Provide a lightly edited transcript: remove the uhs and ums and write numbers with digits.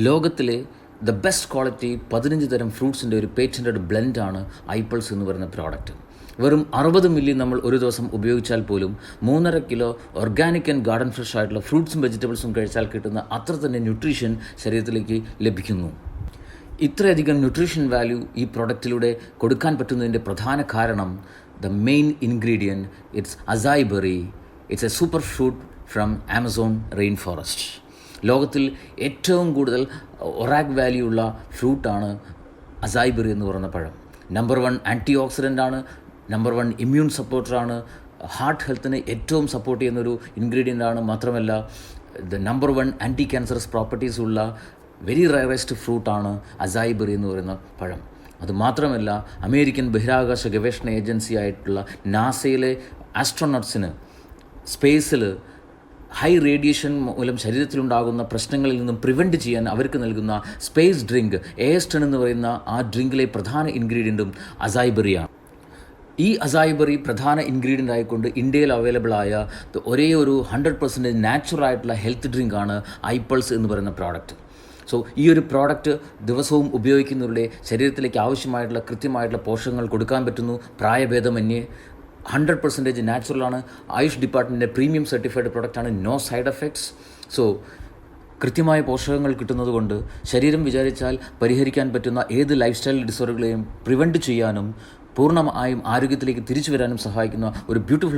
ലോകത്തിലെ the best quality 15 തരം ഫ്രൂട്ട്സിൻ്റെ ഒരു പേറ്റൻറ്റഡ് ബ്ലെൻഡാണ് ഐപ്പിൾസ് എന്ന് പറയുന്ന പ്രോഡക്റ്റ്. വെറും 60 മില്ലി നമ്മൾ ഒരു ദിവസം ഉപയോഗിച്ചാൽ പോലും 3.5 kilo organic and garden fresh ആയിട്ടുള്ള ഫ്രൂട്ട്സും വെജിറ്റബിൾസും കഴിച്ചാൽ കിട്ടുന്ന അത്ര തന്നെ ന്യൂട്രീഷൻ ശരീരത്തിലേക്ക് ലഭിക്കുന്നു. ഇത്രയധികം ന്യൂട്രീഷൻ വാല്യൂ ഈ പ്രോഡക്റ്റിലൂടെ കൊടുക്കാൻ പറ്റുന്നതിൻ്റെ പ്രധാന കാരണം the main ingredient it's acai berry. It's a super fruit from Amazon rain forest. ലോകത്തിൽ ഏറ്റവും കൂടുതൽ ഒറാക് വാല്യൂ ഉള്ള ഫ്രൂട്ടാണ് അസായ് ബെറി എന്ന് പറയുന്ന പഴം. നമ്പർ 1 ആൻറ്റി ഓക്സിഡൻ്റ് ആണ്, നമ്പർ 1 ഇമ്മ്യൂൺ സപ്പോർട്ടറാണ്, ഹാർട്ട് ഹെൽത്തിന് ഏറ്റവും സപ്പോർട്ട് ചെയ്യുന്നൊരു ഇൻഗ്രീഡിയൻ്റ് ആണ്. മാത്രമല്ല the number 1 anti cancerous properties ഉള്ള വെരി റയറസ്റ്റ് ഫ്രൂട്ടാണ് അസായ് ബെറി എന്ന് പറയുന്ന പഴം. അതുമാത്രമല്ല അമേരിക്കൻ ബഹിരാകാശ ഗവേഷണ ഏജൻസി ആയിട്ടുള്ള നാസയിലെ ആസ്ട്രോനട്സിന് സ്പേസിൽ ഹൈ റേഡിയേഷൻ മൂലം ശരീരത്തിലുണ്ടാകുന്ന പ്രശ്നങ്ങളിൽ നിന്നും പ്രിവെൻറ്റ് ചെയ്യാൻ അവർക്ക് നൽകുന്ന സ്പേസ് ഡ്രിങ്ക് എയസ്റ്റൺ എന്ന് പറയുന്ന ആ ഡ്രിങ്കിലെ പ്രധാന ഇൻഗ്രീഡിയൻറ്റും അസായ് ബെറിയാണ്. ഈ അസായ് ബെറി പ്രധാന ഇൻഗ്രീഡിയൻ്റ് ആയിക്കൊണ്ട് ഇന്ത്യയിൽ അവൈലബിൾ ആയ ഒരേ ഒരു 100% നാച്ചുറൽ ആയിട്ടുള്ള ഹെൽത്ത് ഡ്രിങ്കാണ് ഐപ്പിൾസ് എന്ന് പറയുന്ന പ്രോഡക്റ്റ്. സോ ഈ ഒരു പ്രോഡക്റ്റ് ദിവസവും ഉപയോഗിക്കുന്നവരുടെ ശരീരത്തിലേക്ക് ആവശ്യമായിട്ടുള്ള കൃത്യമായിട്ടുള്ള പോഷകങ്ങൾ കൊടുക്കാൻ പറ്റുന്നു. പ്രായഭേദമന്യേ 100% നാച്ചുറലാണ്. ആയുഷ് ഡിപ്പാർട്ട്മെൻറ്റിൻ്റെ പ്രീമിയം സർട്ടിഫൈഡ് പ്രൊഡക്റ്റാണ്. No side effects. സോ കൃത്യമായ പോഷകങ്ങൾ കിട്ടുന്നത് കൊണ്ട് ശരീരം വിചാരിച്ചാൽ പരിഹരിക്കാൻ പറ്റുന്ന ഏത് ലൈഫ് സ്റ്റൈൽ ഡിസോർഡറുകളെയും പ്രിവെൻറ്റ് ചെയ്യാനും പൂർണ്ണമായും ആരോഗ്യത്തിലേക്ക് തിരിച്ചു വരാനും സഹായിക്കുന്ന ഒരു ബ്യൂട്ടിഫുൾ